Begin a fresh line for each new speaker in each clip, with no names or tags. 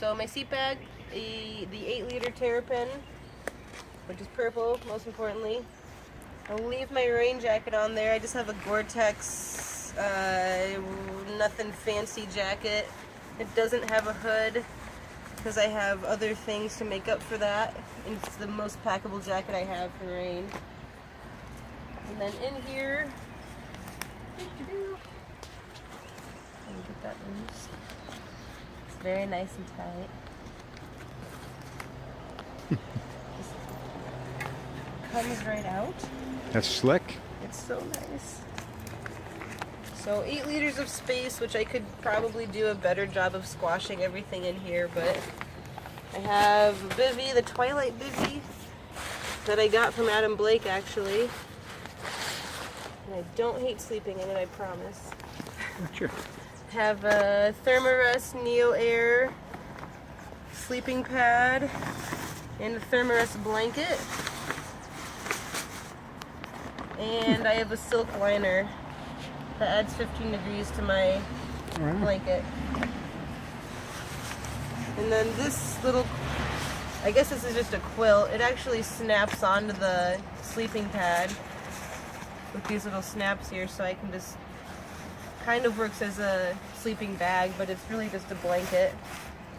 So my seat bag, the 8-liter Terrapin, which is purple, most importantly. I'll leave my rain jacket on there. I just have a Gore-Tex, nothing fancy jacket. It doesn't have a hood because I have other things to make up for that. And it's the most packable jacket I have for rain. And then in here, let me get that loose. It's very nice and tight. Comes right out.
That's slick.
It's so nice. So 8 liters of space, which I could probably do a better job of squashing everything in here, but I have a bivy, the Twilight bivy that I got from Adam Blake actually. And I don't hate sleeping in it, I promise.
Sure.
Have a Thermarest Neo Air sleeping pad and a Thermarest blanket. And I have a silk liner that adds 15 degrees to my blanket. And then this little, I guess this is just a quilt. It actually snaps onto the sleeping pad with these little snaps here, so I can just, kind of works as a sleeping bag, but it's really just a blanket.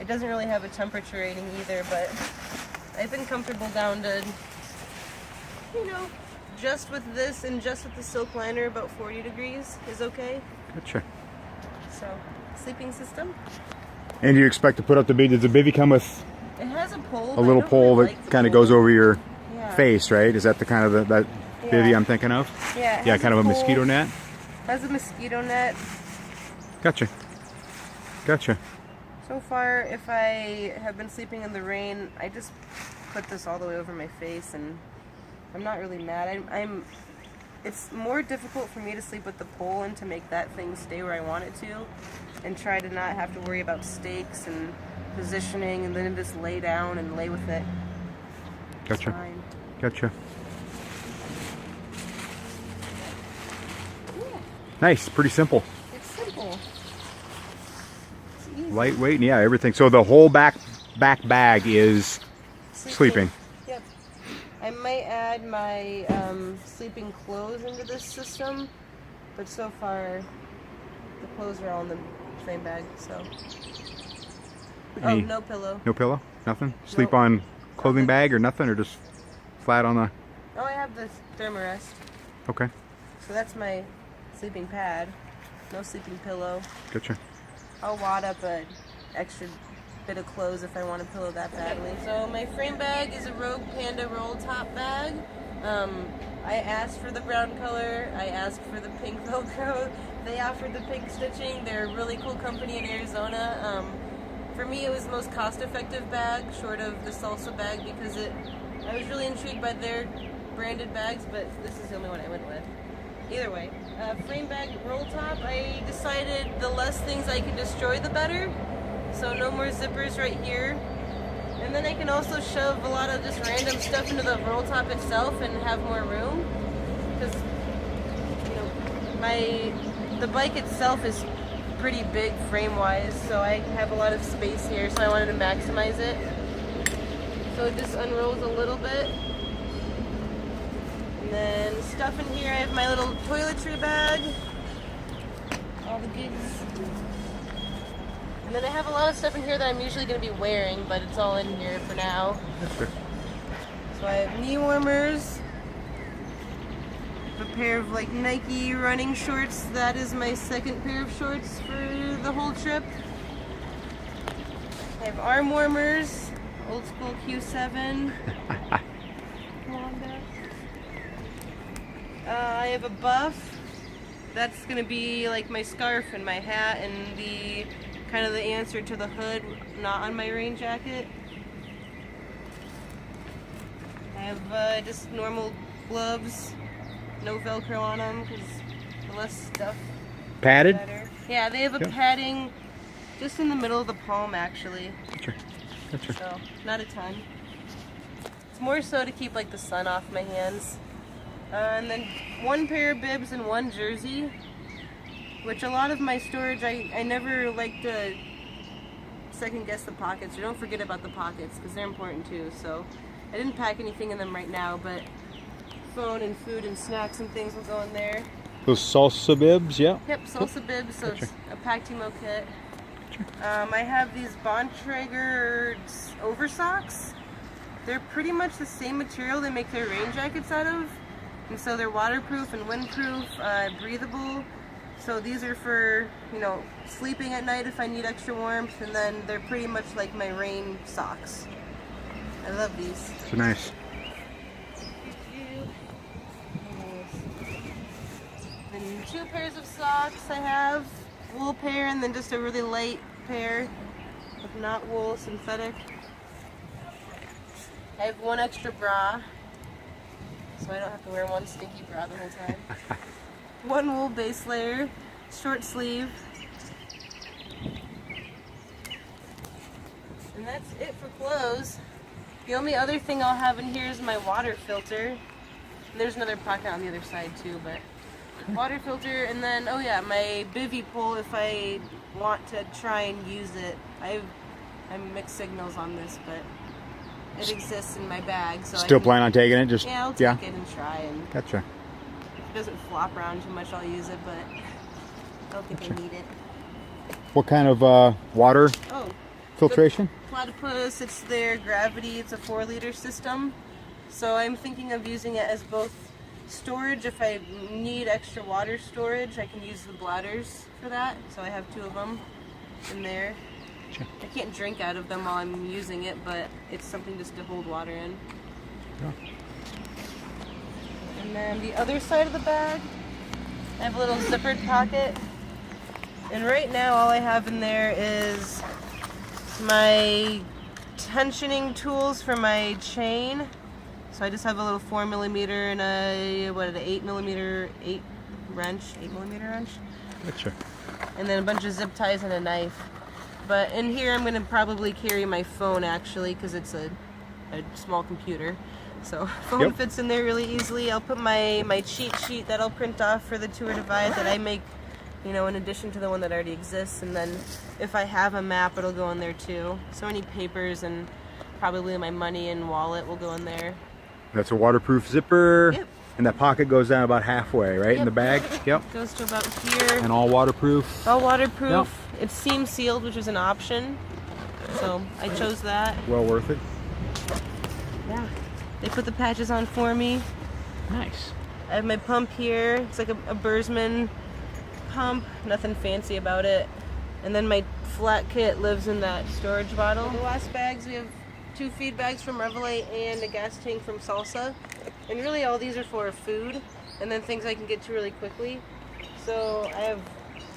It doesn't really have a temperature rating either, but I've been comfortable down to, you know, just with this and just with the silk liner, about 40 degrees is okay.
Gotcha.
So, sleeping system.
And you expect to put up the bivy? Does the bivy come with
It has a pole.
a little pole
really
that kind of goes over your
Yeah.
face, right? Is that the kind of that bivy I'm thinking of?
Yeah. It
Yeah,
has
kind of a
pole,
mosquito net.
Has a mosquito net.
Gotcha. Gotcha.
So far, if I have been sleeping in the rain, I just put this all the way over my face, and I'm not really mad. It's more difficult for me to sleep with the pole and to make that thing stay where I want it to, and try to not have to worry about stakes and positioning, and then just lay down and lay with it.
Gotcha.
It's fine.
Gotcha. Nice. Pretty simple.
It's simple. It's easy.
Lightweight, and yeah, everything. So the whole back bag is sleeping.
Yep. I might add my sleeping clothes into this system, but so far the clothes are all in the same bag, so. Oh, no pillow.
No pillow? Nothing? Sleep
Nope.
on clothing bag or nothing, or just flat on the...
Oh, I have this Thermarest.
Okay.
So that's my sleeping pad. No sleeping pillow.
Gotcha.
I'll wad up an extra bit of clothes if I want a pillow that badly. So my frame bag is a Rogue Panda roll top bag. I asked for the brown color. I asked for the pink Velcro. They offered the pink stitching. They're a really cool company in Arizona. For me, it was the most cost-effective bag, short of the salsa bag, because I was really intrigued by their branded bags, but this is the only one I went with. Either way, frame bag roll top, I decided the less things I can destroy, the better. So no more zippers right here. And then I can also shove a lot of just random stuff into the roll top itself and have more room. Because, you know, the bike itself is pretty big frame-wise, so I have a lot of space here, so I wanted to maximize it. So it just unrolls a little bit. And then stuff in here, I have my little toiletry bag, all the gigs. And then I have a lot of stuff in here that I'm usually going to be wearing, but it's all in here for now.
Sure.
So I have knee warmers, a pair of like Nike running shorts. That is my second pair of shorts for the whole trip. I have arm warmers, old school Q7. I have a buff. That's gonna be like my scarf and my hat and the kind of the answer to the hood, not on my rain jacket. I have just normal gloves, no Velcro on them because the less stuff,
Padded?
the better. Yeah, they have a
Yep.
padding just in the middle of the palm actually.
Gotcha. Gotcha.
So, not a ton. It's more so to keep like the sun off my hands. And then one pair of bibs and one jersey, which a lot of my storage, I never like to second guess the pockets. Or don't forget about the pockets because they're important too. So I didn't pack anything in them right now, but phone and food and snacks and things will go in there.
Those salsa bibs, yeah.
Yep, salsa bibs. So
Gotcha.
it's a Pactimo kit. I have these Bontrager over socks. They're pretty much the same material they make their rain jackets out of. And so they're waterproof and windproof, breathable. So these are for, you know, sleeping at night if I need extra warmth. And then they're pretty much like my rain socks. I love these.
So nice.
And 2 pairs of socks I have. Wool pair and then just a really light pair of not wool, synthetic. I have 1 extra bra, so I don't have to wear 1 stinky bra the whole time. 1 wool base layer, short sleeve. And that's it for clothes. The only other thing I'll have in here is my water filter. And there's another pocket on the other side too, but water filter, and then, oh yeah, my bivy pole if I want to try and use it. I'm mixed signals on this, but it exists in my bag. So
Still plan on taking it? Just
yeah, I'll take it and try. And
Gotcha.
if it doesn't flop around too much, I'll use it, but I don't think I need it.
What kind of water
Oh,
filtration?
Platypus, it's their gravity, it's a 4-liter system. So I'm thinking of using it as both storage. If I need extra water storage, I can use the bladders for that. So I have 2 of them in there.
Sure.
I can't drink out of them while I'm using it, but it's something just to hold water in.
Yeah.
And then the other side of the bag, I have a little zippered pocket. And right now all I have in there is my tensioning tools for my chain. So I just have a little 4mm and a 8mm wrench.
Gotcha.
And then a bunch of zip ties and a knife. But in here I'm going to probably carry my phone actually because it's a small computer. So phone fits in there really easily. I'll put my cheat sheet that I'll print off for the tour divide that I make, you know, in addition to the one that already exists. And then if I have a map, it'll go in there too. So any papers and probably my money and wallet will go in there.
That's a waterproof zipper.
Yep.
And that pocket goes down about halfway, right, in the bag? Yep.
Goes to about here.
And all waterproof.
All waterproof. Yep. It's seam sealed, which is an option. So I chose that.
Well worth it.
Yeah. They put the patches on for me.
Nice.
I have my pump here. It's like a Bursman pump. Nothing fancy about it. And then my flat kit lives in that storage bottle. The last bags, we have 2 feed bags from Revelate and a gas tank from Salsa. And really all these are for food and then things I can get to really quickly. So I have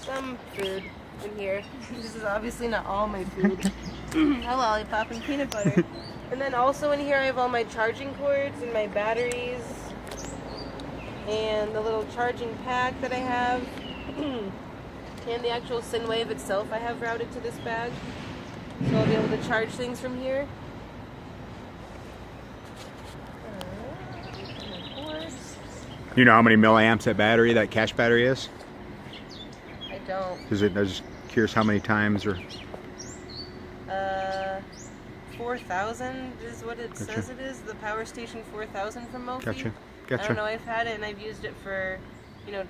some food in here. This is obviously not all my food. A lollipop and peanut butter. And then also in here I have all my charging cords and my batteries and the little charging pack that I have. And the actual SynWave itself I have routed to this bag. So I'll be able to charge things from here.
You know how many milliamps that battery, that cache battery is?
I don't.
I was just curious how many times or...
4,000 is what it says it is. The Power Station 4000 from Mophie.
Gotcha.
I don't know, I've had it and I've used it for, you know,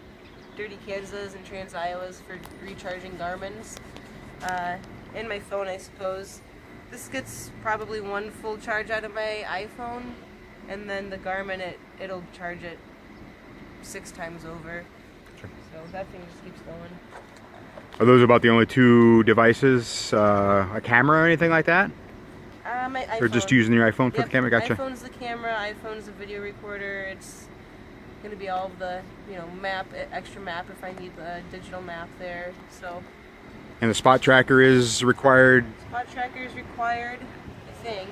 Dirty Kansas and Trans Iowas for recharging Garmin's. And my phone, I suppose. This gets probably 1 full charge out of my iPhone, and then the Garmin, it'll charge it 6 times over.
Sure.
So that thing just keeps going.
Are those about the only 2 devices? A camera or anything like that?
My iPhone.
Or just using your iPhone for the camera? Gotcha.
iPhone's the camera, iPhone's the video recorder. It's going to be all of the, you know, extra map if I need the digital map there. So.
And the spot tracker is required?
Spot tracker is required, I think.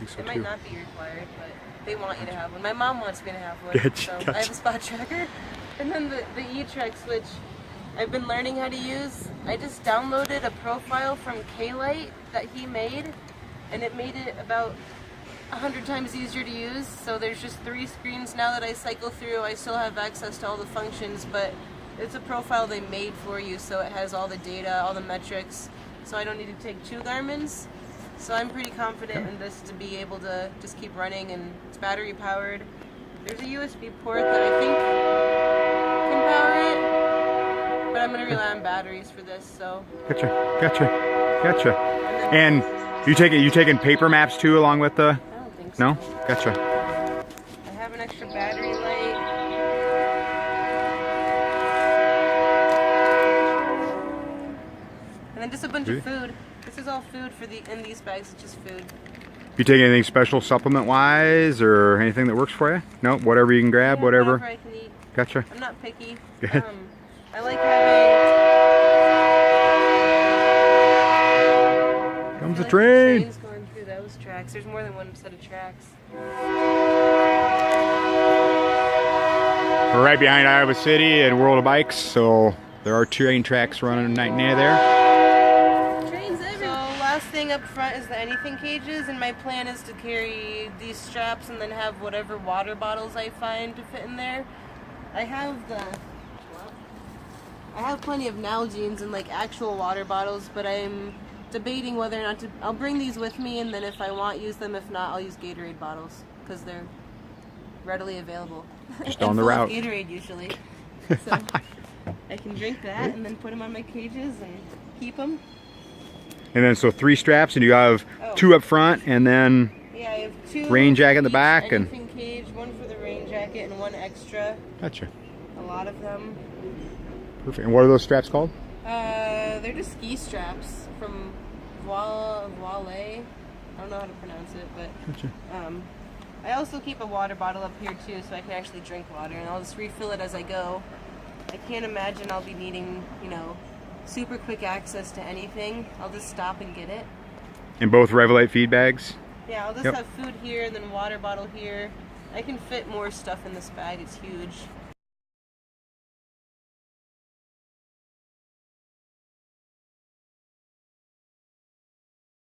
So
it might
too.
not be required, but they want you to have one. My mom wants me to have one,
Gotcha.
so I have a spot tracker. And then the E-Trex, which I've been learning how to use. I just downloaded a profile from K-Lite that he made, and it made it about 100 times easier to use. So there's just 3 screens now that I cycle through. I still have access to all the functions, but it's a profile they made for you, so it has all the data, all the metrics. so I don't need to take 2 Garmins. So I'm pretty confident in this to be able to just keep running, and it's battery powered. There's a USB port that I think can power it, but I'm gonna rely on batteries for this. So.
Gotcha. And you taking paper maps too along with the?
I don't think so.
No? Gotcha.
I have an extra battery light. And then just a bunch of food. This is all food for in these bags. It's just food.
You take anything special supplement wise or anything that works for you? No, whatever you can grab, whatever.
I can eat.
Gotcha.
I'm not picky.
Good.
I like having.
Comes the train.
Train's going through those tracks. There's more than one set of tracks.
We're right behind Iowa City and World of Bikes, so there are train tracks running night and day there.
Trains everywhere. So last thing up front is the anything cages, and my plan is to carry these straps and then have whatever water bottles I find to fit in there. I have plenty of Nalgene's and like actual water bottles, but I'm debating whether or not to. I'll bring these with me, and then if I want, use them. If not, I'll use Gatorade bottles because they're readily available.
Just on the route.
Gatorade usually, so I can drink that and then put them on my cages and keep them.
And then so 3 straps, and you have 2 up front, and then
yeah, I have 2
rain jacket in the back, and
anything cage, 1 for the rain jacket and 1 extra.
Gotcha.
A lot of them.
Perfect. And what are those straps called?
They're just ski straps from Voile. I don't know how to pronounce it, but
Gotcha.
I also keep a water bottle up here too, so I can actually drink water, and I'll just refill it as I go. I can't imagine I'll be needing, super quick access to anything. I'll just stop and get it.
And both Revelate feed bags?
Yeah, I'll just have food here and then water bottle here. I can fit more stuff in this bag. It's huge.